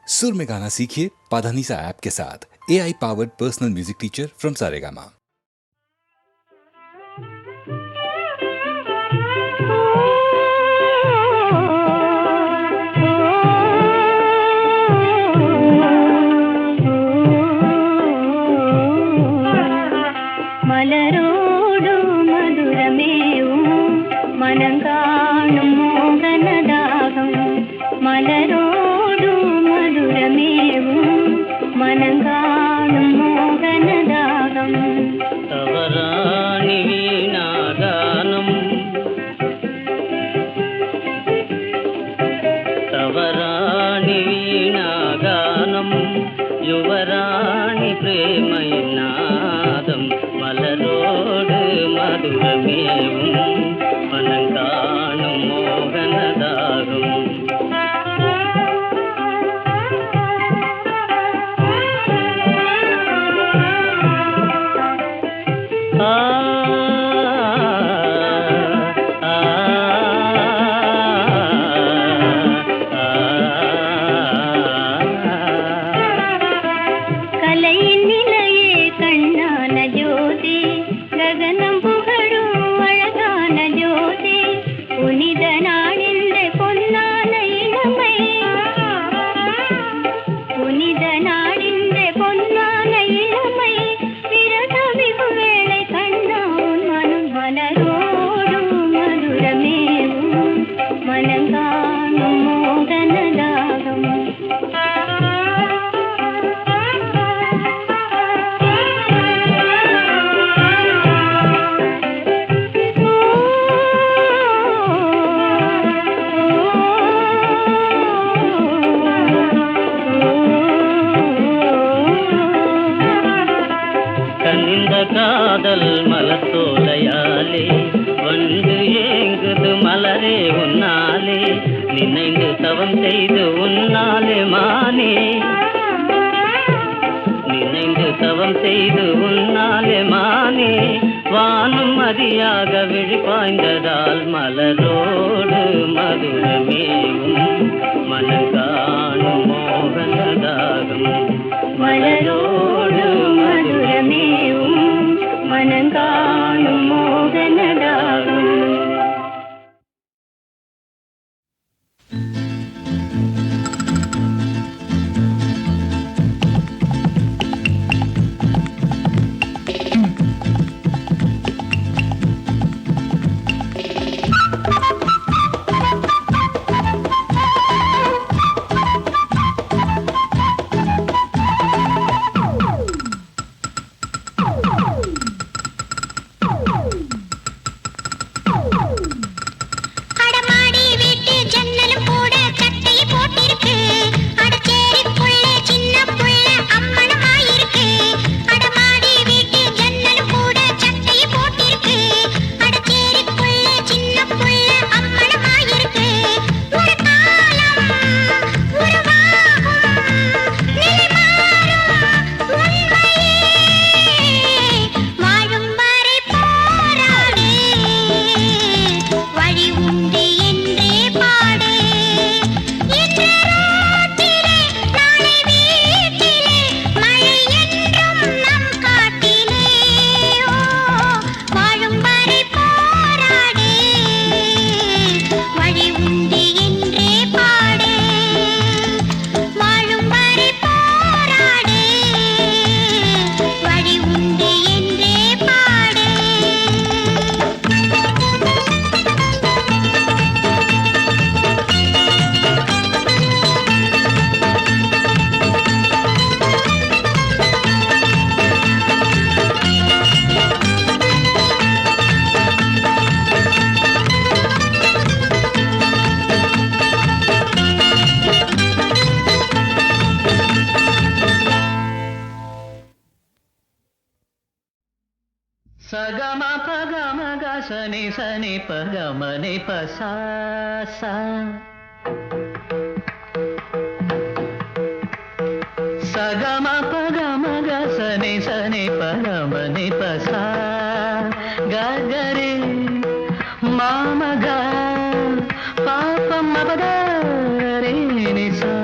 सुर में गाना सीखिए पाधानीसा ऐप के साथ। AI powered personal music teacher from Saregama. மலரோடு மதுரமேவும் மனங்காணும் மோகனதாகம் மலரோடு மதுரமேவும் மனங்காணும் மோகனதாகம் தவறாணி வீணாகானம் தவறாணி வீணாகானம் யுவராணி பிரேமநாதம் மலரோடு மதுரமேவும் மனங்காணும் மோகனதாகும் கலையின் நிலையே கண்ணான ஜோதி ககனம் புகழும் அழகான ஜோதி புனித நாடிந்த பொன்னான இளமை புனித நாடிந்த பொன்னான இளமை விரதமிகு வேளை கண்ணான் மனம் மலரோடும் மதுரமேவும் மனங்காணும் மோகனதாகம் கண்ணிந்த காதல் மலத்தோலையாலே வந்து ஏங்குது மலரே உன்னாலே நினைந்து தவம் செய்து உன்னாலே மானே நினைந்து தவம் செய்து உன்னாலே மானே வானும் மதியாக விழிப்பாய்ந்ததால் மலரோடு மதுரமேவும் மனங்காணும் மோகனதாகும் மலரோடு மதுரமேவும் மனங்காணும் மோகனதாகும் அடமாடி வீட்டு ஜன்னலும் கூட கட்டையை போட்டிருக்கு அடச்சேரிக்குள்ள சின்ன புள்ள அம்மனமாயிருக்கு அடமாடி வீட்டு ஜன்னலும் கூட கட்டையை போட்டிருக்கு அடச்சேரிக்குள்ள சின்ன புள்ள அம்மனமாயிருக்கு ஒரு காலம் உருவாகும் நிலை மாறும் உண்மையே வாழும் வரை போராடு வழி உண்டு என்றே பாடு இன்று ரோட்டிலே நாளை வீட்டிலே மழை என்றும் நம் காட்டிலே ஓ வாழும் வரை போராடு வழி உண்டு என்றே பாடு வாழும் வரை போராடு வழி உண்டு என்றே பாடு சகம பகமக சனி சனி பகமனை பசா சகம பகமக சனி சனி பகமனை பசா ககரி மாமக பாபம் மபதரே நிசா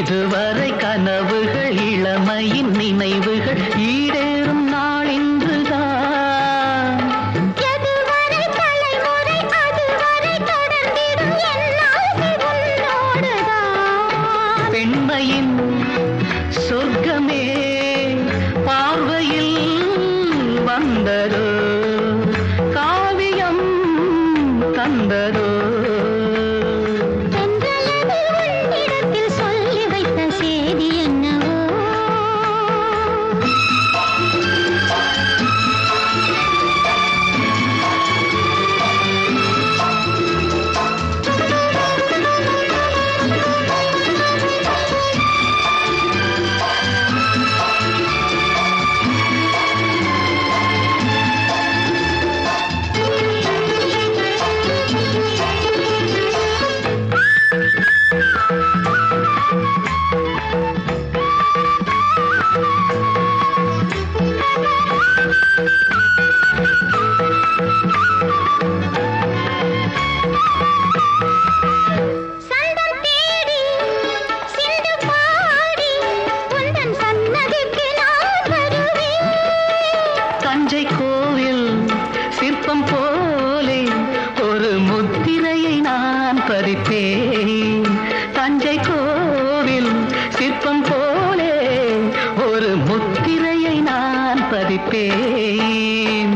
இதுவரை கனவுகள் இளமையின் நினைவுகள் ஈடேறும் நாள் இன்றுதான். எதுவரை தலைமுறை அதுவரை தொடர்ந்திடும் என் ஆசை உன்னோடுதான். பெண்மையின் சொர்க்கமே பார்வையில் வந்ததோ, காவியம் தந்ததோ. தென்றலது உன்னிடத்தில் சொல்லி வைத்த செய்தி என்னவோ. சந்தம் தேடி சிந்து பாடி உந்தன் சன்னதிக்கு நான் வருவேன். தஞ்சை கோவில் சிற்பம் போலே ஒரு முத்திரையை நான் பதிப்பேன். தஞ்சை கோவில் சிற்பம் போலே ஒரு முத்திரையை நான் பதிப்பேன்.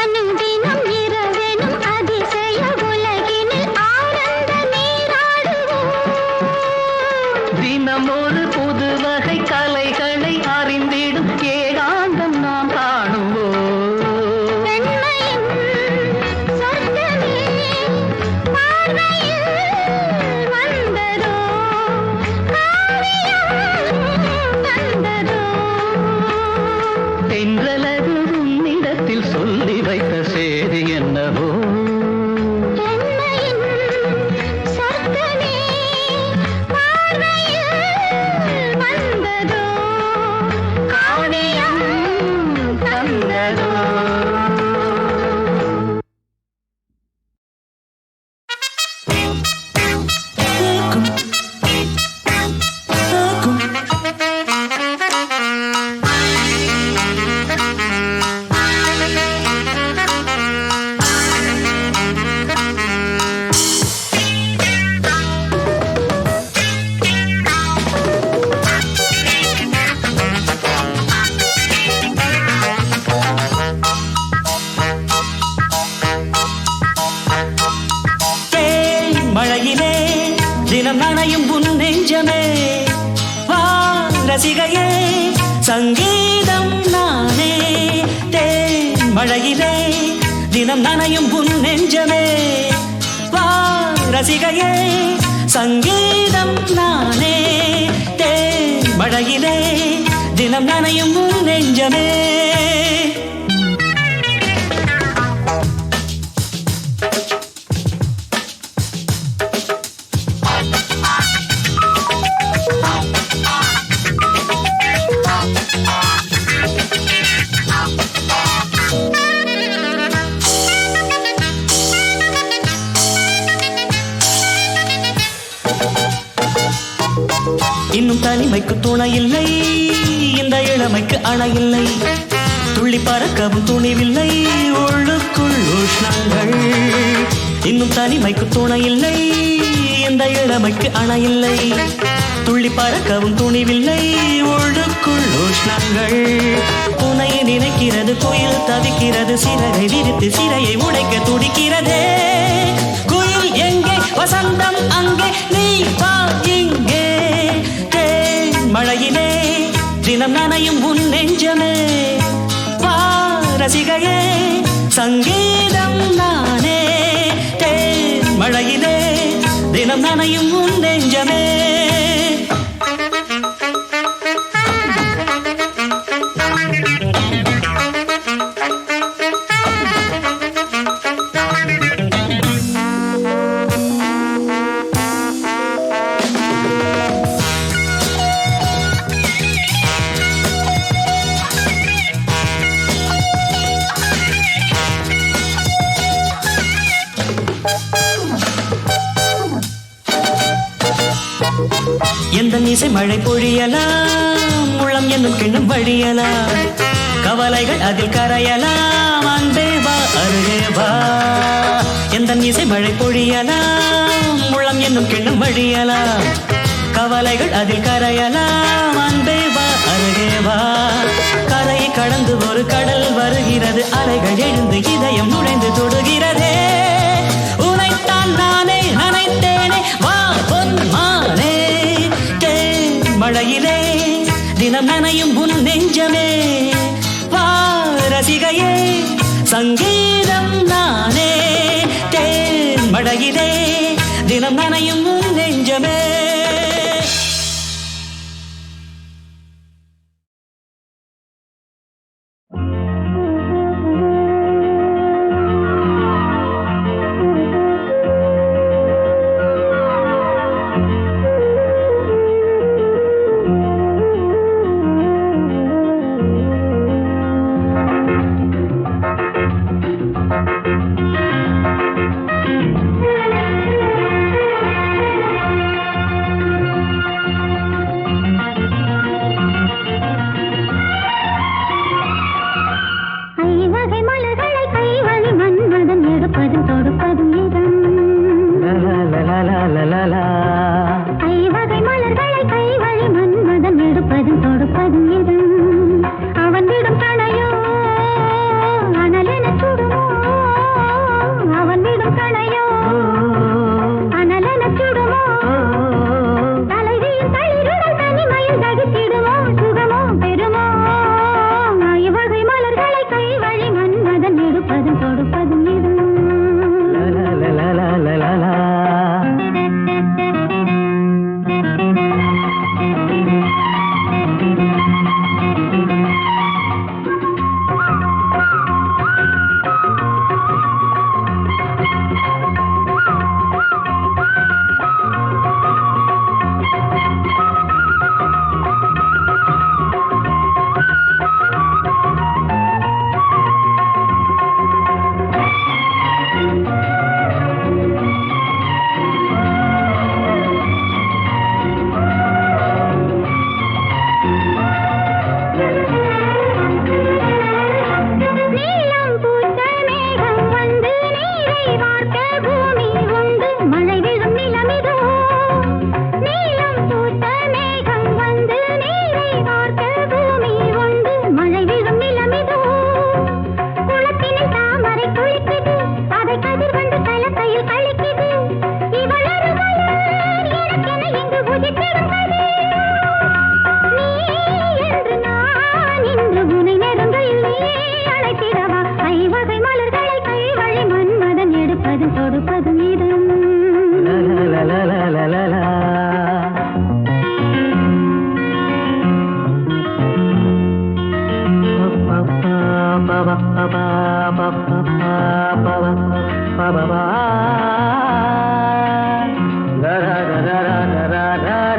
அனுதினம் இரவெனும் அதிசய உலகினில் ஆனந்த நீராடுவோம். தினம் ஒரு புது வகை கலைகளை அறிந்திடும் ஏகாந்தம் நாம் காணுவோம். பெண்மையின் சொர்க்கமே பார்வையில் வந்ததோ, காவியம் தந்ததோ. தென்றலது உன்னிடத்தில் சொல்லி வைத்த செய்தி என்னவோ. பெண்மையின் சொர்க்கமே பார்வையில் வந்ததோ, காவியம் தந்ததோ. மழையிலே தினம் நனையும் உன் நெஞ்சமே, வா ரசிகையே சங்கீதம் நானே. தேன் மழையிலே தினம் நனையும் உன் நெஞ்சமே, வா ரசிகையே சங்கீதம் நானே. தேன் மழையிலே தினம் நனையும் உன் நெஞ்சமே. இன்னும் தனிமைக்கு துணை இல்லை, இந்த இளமைக்கு அணை இல்லை. துள்ளி பறக்கவும் துணிவில்லை, உள்ளுக்குள் உஷ்ணங்கள். இன்னும் தனிமைக்கு துணை இல்லை, இந்த இளமைக்கு அணை இல்லை. துள்ளி பறக்கவும் துணிவில்லை, உள்ளுக்குள் உஷ்ணங்கள். துணையை நினைக்கிறது குயில் தவிக்கிறது, சிறகை விரித்து சிறையை உடைக்க துடிக்கிறதே. குயில் எங்கே, வசந்தம் அங்கே, நீ வா இங்கே. மழையிலே தினம் நனையும் உன் நெஞ்சமே, வா ரசிகையே சங்கீதம் நானே. தேன் மழையிலே தினம் நனையும் உன் நெஞ்சமே. எந்த இசை மழை பொழியலாம், உள்ளம் என்னும் கிண்ணம் வழியலாம், கவலைகள் அதில் கரையலாம், அன்பே வா அருகே வா. எந்த இசை மழை பொழியலாம், உள்ளம் என்னும் கிண்ணம் வழியலாம், கவலைகள் அதில் கரையலாம், அன்பே வா அருகே வா. கரையை கடந்து ஒரு கடல் வருகிறது, அலைகள் எழுந்து இதயம் நுழைந்து தொடுகிறதே, உனைத்தான் நானே நினைத்தேனே வா பொன்மானே. மழையிலே தினம் நனையும் உன் நெஞ்சமே, வா ரசிகையே சங்கீதம் நானே. தேன் மழையிலே தினம் நனையும் உன் நெஞ்சமே. Da da da da da da da.